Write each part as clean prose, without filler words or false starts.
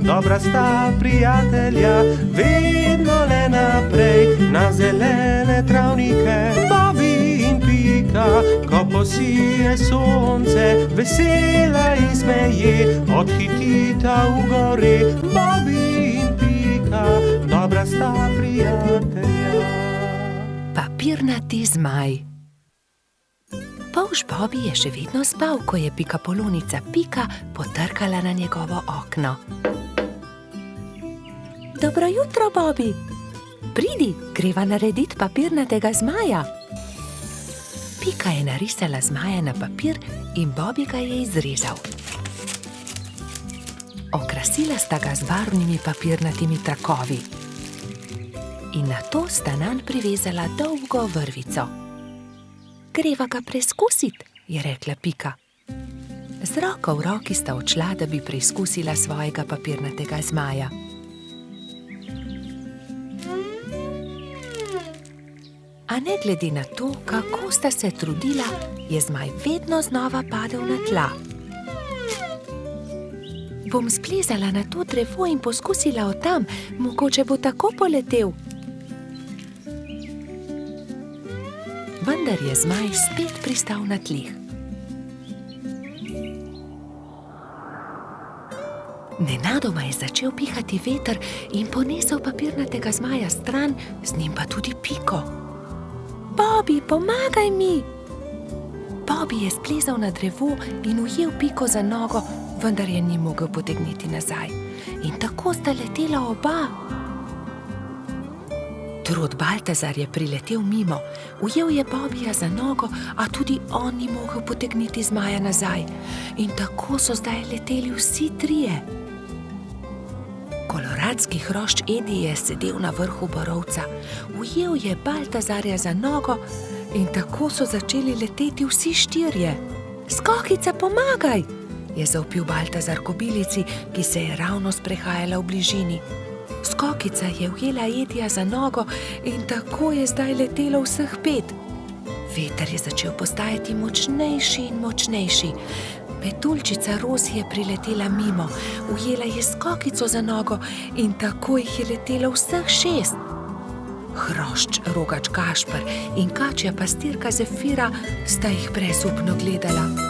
dobra sta prijatelja, vedno le naprej na zelene travnike. Bobby in Pika, ko posije sonce, vesela in smeje, odhitita v gori. Bobby in Pika, dobra sta prijatelja. Papirnati zmaj. Polž Bobby je še vedno spal, ko je Pikapolonica Pika potrkala na njegovo okno. Dobro jutro, Bobby. Pridi, greva narediti papirnatega zmaja. Pika je narisala zmaja na papir in Bobby ga je izrezal. Okrasila sta ga z barvnimi papirnatimi trakovi. In nato sta nanj privezala dolgo vrvico. Greva ga preizkusiti, je rekla Pika. Z roko v roki sta odšla, da bi preizkusila svojega papirnatega zmaja. A ne glede na to, kako sta se trudila, je zmaj vedno znova padel na tla. Bom splezala na to drevo in poskusila od tam, mogoče bo tako poletel. Vendar je zmaj spet pristal na tleh. Nenadoma je začel pihati veter in ponesel papirnatega zmaja stran, z njim pa tudi Piko. Bobby, pomagaj mi! Bobby je splezal na drevo in ujel Piko za nogo, vendar je ni mogel potegniti nazaj. In tako sta letela oba. Trud Baltazar je priletel mimo, ujel je Bobbyja za nogo, a tudi on ni mogel potegniti zmaja nazaj. In tako so zdaj leteli vsi trije. Koloradski hrošč Edi je sedel na vrhu borovca, ujel je Baltazarja za nogo in tako so začeli leteti vsi štirje. Skokica, pomagaj! Je zavpil Baltazar kobilici, ki se je ravno sprehajala v bližini. Skokica je ujela Edija za nogo in tako je zdaj letelo vseh 5. Veter je začel postajati močnejši in močnejši. Petuljčica Rozi je priletela mimo, ujela je Skokico za nogo in tako jih je letelo vseh 6. Hrošč Rogač Gašper in kačja pastirka Zefira sta jih brezupno gledala.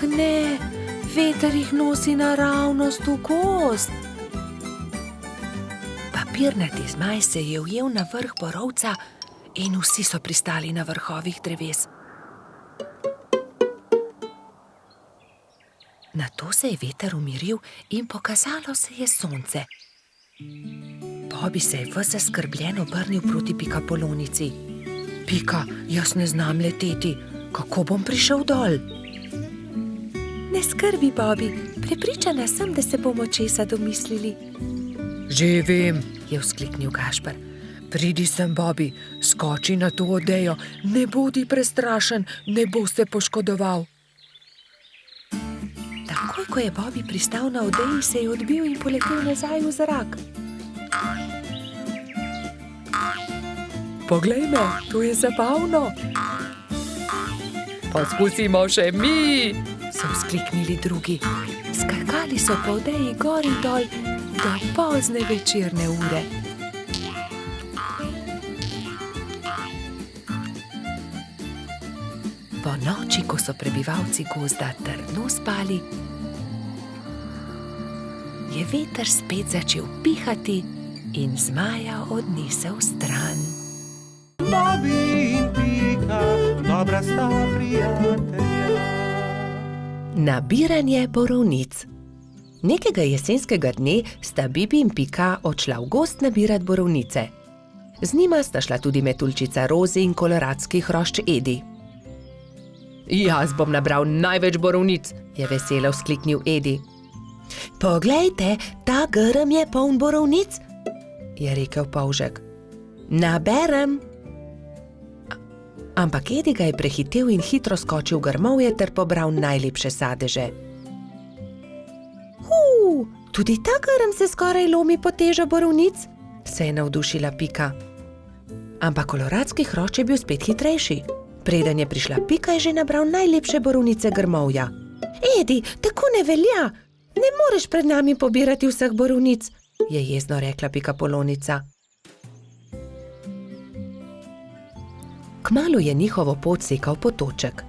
Ne, veter jih nosi naravnost v gozd. Papirnati zmaj se je ujel na vrh borovca in vsi so pristali na vrhovih dreves. Nato se je veter umiril in pokazalo se je sonce. Bobby se je ves zaskrbljen obrnil proti Pikapolonici. Pika, jaz ne znam leteti, kako bom prišel dol? Ne skrbi, Bobby, prepričana sem, da se bomo česa domislili. Že vem, je vzkliknil Gašper. Pridi sem, Bobby, skoči na to odejo, ne bodi prestrašen, ne bo se poškodoval. Takoj, ko je Bobby pristal na odeji, se je odbil in poletel nazaj v zrak. Poglej me, to je zabavno. Poskusimo še mi, so vzkliknili drugi. Skakali so po odeji gor in dol do pozne večerne ure. Po noči, ko so prebivalci gozda trdno spali, je veter spet začel pihati in zmaja odnesel stran. Bobby in Pika, dobra sta prijatelja. Nabiranje borovnic. Nekega jesenskega dne sta Bibi in Pika odšla v gozd nabirat borovnice. Z njima sta šla tudi metuljčica Rozi in koloradski hrošč Edi. Jaz bom nabral največ borovnic, je veselo vzkliknil Edi. Poglejte, ta grm je poln borovnic, je rekel polžek. Naberem. Ampak Edi ga je prehitel in hitro skočil v grmovje ter pobral najlepše sadeže. Tudi ta grm se skoraj lomi pod težo borovnic, se je navdušila Pika. Ampak koloradski hrošč je bil spet hitrejši. Preden je prišla Pika, je že nabral najlepše borovnice grmovja. Edi, tako ne velja! Ne moreš pred nami pobirati vseh borovnic, je jezno rekla Pikapolonica. Kmalu je njihovo pot sekal potoček.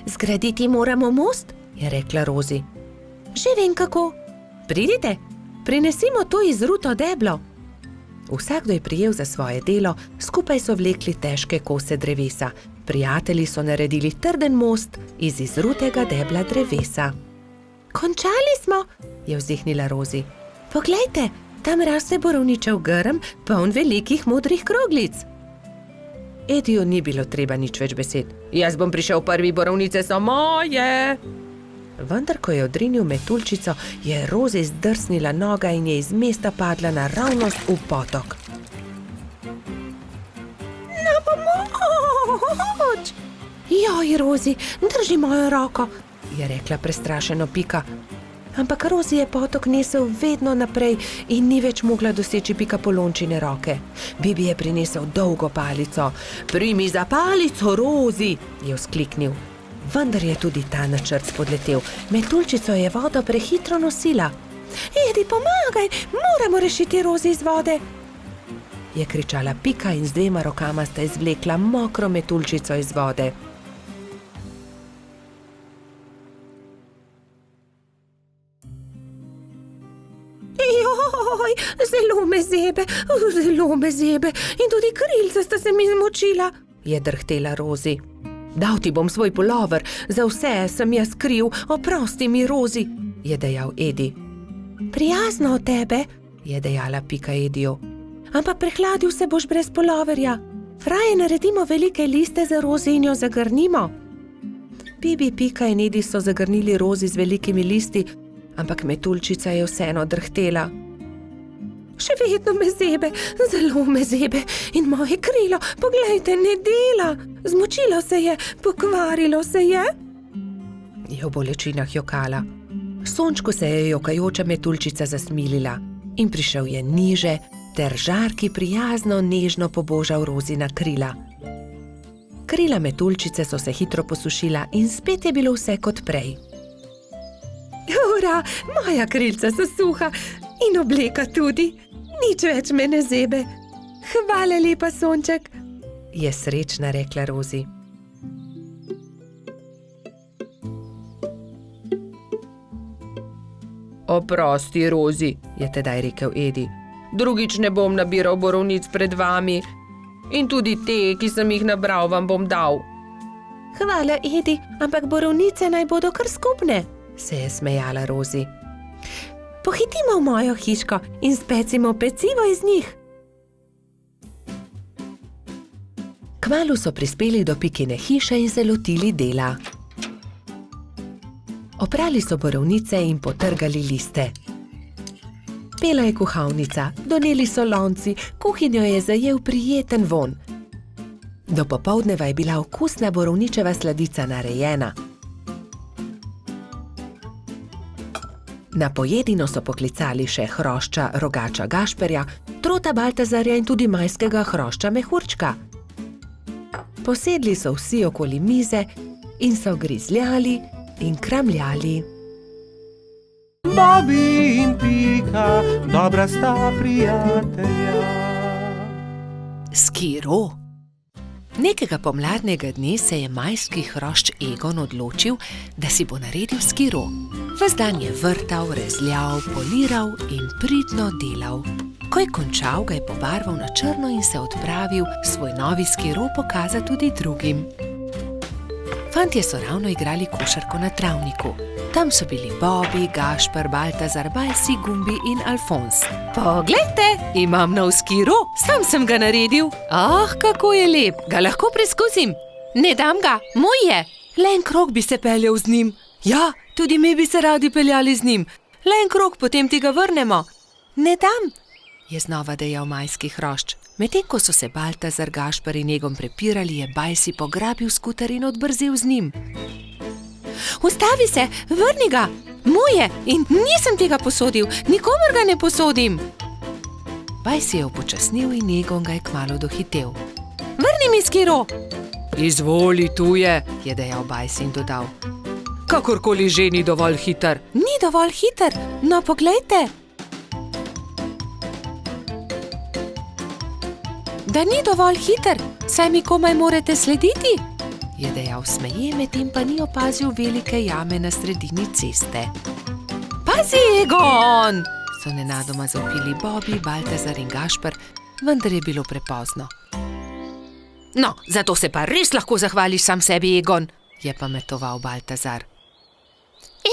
Zgraditi moramo most, je rekla Rozi. Že vem kako. Pridite, prinesimo to izruto deblo. Vsakdo je prijel za svoje delo, skupaj so vlekli težke kose drevesa. Prijatelji so naredili trden most iz izrutega debla drevesa. Končali smo, je vzdihnila Rozi. Poglejte, tam raste borovničev grm, poln velikih modrih kroglic. Ediju ni bilo treba nič več besed. Jaz bom prišel prvi, borovnice so moje. Vendar, ko je odrinil metuljčico, je Rozi zdrsnila noga in je iz mesta padla naravnost v potok. Na pomoč! Joj, Rozi, drži mojo roko, je rekla prestrašeno Pika. Ampak Rozi je potok nesel vedno naprej in ni več mogla doseči Pikapolončine roke. Bibi je prinesel dolgo palico. Primi za palico, Rozi, je vzkliknil. Vendar je tudi ta načrt spodletel. Metuljčico je vodo prehitro nosila. Edi, pomagaj, moramo rešiti Rozi iz vode, je kričala Pika in z dvema rokama sta izvlekla mokro metuljčico iz vode. Joj, zelo me zebe in tudi krilca sta se mi zmočila, je drhtela Rozi. Dal ti bom svoj pulover, za vse sem jaz kriv, oprosti mi, Rozi, je dejal Edi. Prijazno od tebe, je dejala Pika Ediju. Ampak prehladil se boš brez puloverja. Raje naredimo velike liste za Rozi in jo zagrnimo. Bibi, Pika in Edi so zagrnili Rozi z velikimi listi, ampak metuljčica je vseeno drhtela. Še vedno me zebe, zelo me zebe in moje krilo, poglejte, ne dela. Zmočilo se je, pokvarilo se je. Je v bolečinah jokala. Sončku se je jokajoča metuljčica zasmilila in prišel je niže ter žarki prijazno nežno pobožal Rozina krila. Krila metuljčice so se hitro posušila in spet je bilo vse kot prej. Ura, moja krilca so suha in obleka tudi. Nič več me ne zebe. Hvala lepa, sonček, je srečna rekla Rozi. Oprosti, Rozi, je tedaj rekel Edi. Drugič ne bom nabiral borovnic pred vami. In tudi te, ki sem jih nabral, vam bom dal. Hvala, Edi, ampak borovnice naj bodo kar skupne, se je smejala Rozi. Pohitimo v mojo hiško in specimo pecivo iz njih. Kmalu so prispeli do Pikine hiše in se lotili dela. Oprali so borovnice in potrgali liste. Pela je kuhalnica, doneli so lonci, kuhinjo je zajel prijeten vonj. Do popoldneva je bila okusna borovničeva sladica narejena. Na pojedino so poklicali še hrošča rogača Gašperja, trota Baltazarja in tudi majskega hrošča Mehurčka. Posedli so vsi okoli mize in so grizljali in kramljali. Bobi in Pika, dobra sta prijatelja. Skiro. Nekega pomladnega dne se je majski hrošč Egon odločil, da si bo naredil skiro. Ves dan je vrtal, rezljal, poliral in pridno delal. Ko je končal, ga je pobarval na črno in se odpravil svoj novi skiro pokazati tudi drugim. Fantje so ravno igrali košarko na travniku. Tam so bili Bobby, Gašper, Baltazar, Bajsi, Gumbi in Alfons. Poglejte, imam nov skiro, sam sem ga naredil. Kako je lep, ga lahko preskusim? Ne dam ga, moj je. Le en krog bi se peljal z njim. Ja, tudi mi bi se radi peljali z njim. Le en krog, potem ti ga vrnemo. Ne dam, je znova dejal majski hrošč. Medtem ko so se Baltazar, Gašper in Egon prepirali, je Bajsi pograbil skuter in odbrzel z njim. Ustavi se, vrni ga, moj je in nisem ti ga posodil, nikomur ga ne posodim. Bajsi je upočasnil in Egon ga je kmalu dohitel. Vrni mi skiro. Izvoli, tu je dejal Bajsi in dodal. Kakorkoli že ni dovolj hiter. Ni dovolj hiter, no poglejte. Da ni dovolj hiter, saj mi komaj morate slediti, je dejal smeje, medtem pa ni opazil velike jame na sredini ceste. Pazi, Egon! So nenadoma zavpili Bobby, Baltazar in Gašper, vendar je bilo prepozno. No, zato se pa res lahko zahvališ sam sebi, Egon, je pametoval Baltazar.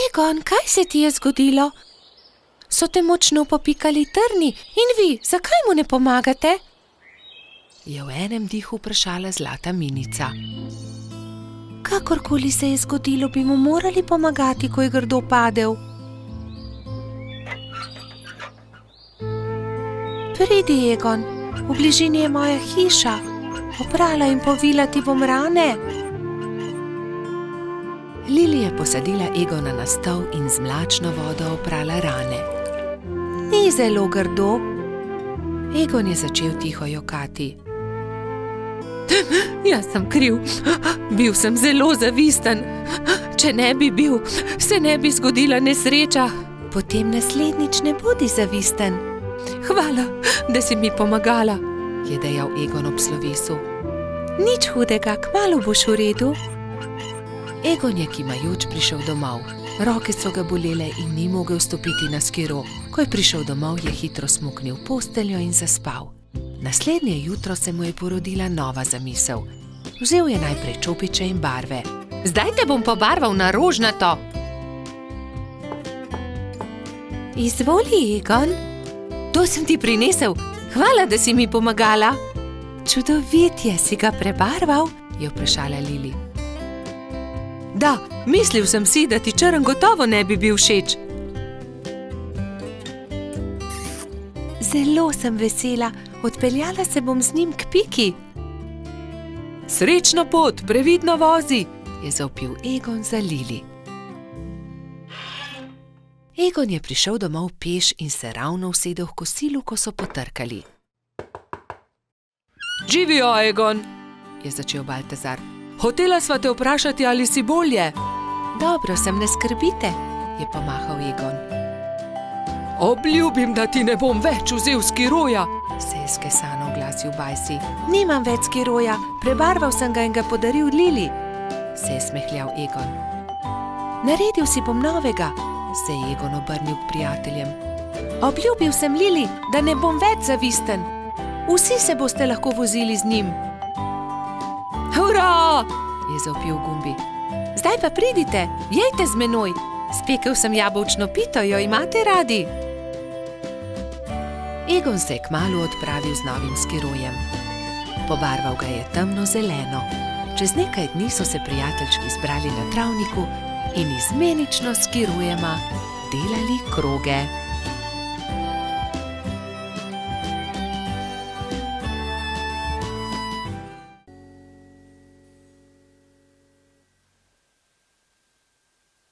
Egon, kaj se ti je zgodilo? So te močno popikali trni in vi, zakaj mu ne pomagate? Je v enem dihu vprašala zlata minica. Kakorkoli se je zgodilo, bi mu morali pomagati, ko je grdo padel. Pridi, Egon, v bližini je moja hiša. Oprala in povila ti bom rane. Lili je posadila Egona na stol in z mlačno vodo oprala rane. Ni zelo grdo. Egon je začel tiho jokati. Jaz sem kriv, bil sem zelo zavisten. Če ne bi bil, se ne bi zgodila nesreča. Potem naslednjič ne bodi zavisten. Hvala, da si mi pomagala, je dejal Egon ob slovesu. Nič hudega, kmalu boš v redu. Egon je kimajoč prišel domov. Roke so ga bolele in ni mogel stopiti na skiro. Ko je prišel domov, je hitro smuknil v posteljo in zaspal. Naslednje jutro se mu je porodila nova zamisel. Vzel je najprej čopiče in barve. Zdaj te bom pobarval na rožnato. Izvoli, Egon. To sem ti prinesel. Hvala, da si mi pomagala. Čudovit je, si ga prebarval, je vprašala Lili. Da, mislil sem si, da ti črn gotovo ne bi bil všeč. Zelo sem vesela, odpeljala se bom z njim k Piki. Srečno pot, previdno vozi, je zavpil Egon za Lili. Egon je prišel domov peš in se ravno usedel v kosilu, ko so potrkali. Živijo, Egon, je začel Baltazar. Hotela sva te vprašati, ali si bolje. Dobro sem, ne skrbite, je pomahal Egon. Obljubim, da ti ne bom več vzel skiroja, se je skesano oglasil Bajsi. Nimam več skiroja, prebarval sem ga in ga podaril Lili, se je smehljal Egon. Naredil si bom novega, se je Egon obrnil k prijateljem. Obljubil sem Lili, da ne bom več zavisten. Vsi se boste lahko vozili z njim. Hurra, je zavpil Gumbi. Zdaj pa pridite, jejte z menoj. Spekel sem jabolčno pito, jo imate radi? Egon se je kmalu odpravil z novim skirojem. Pobarval ga je temno zeleno. Čez nekaj dni so se prijateljčki zbrali na travniku in izmenično s skirojema delali kroge.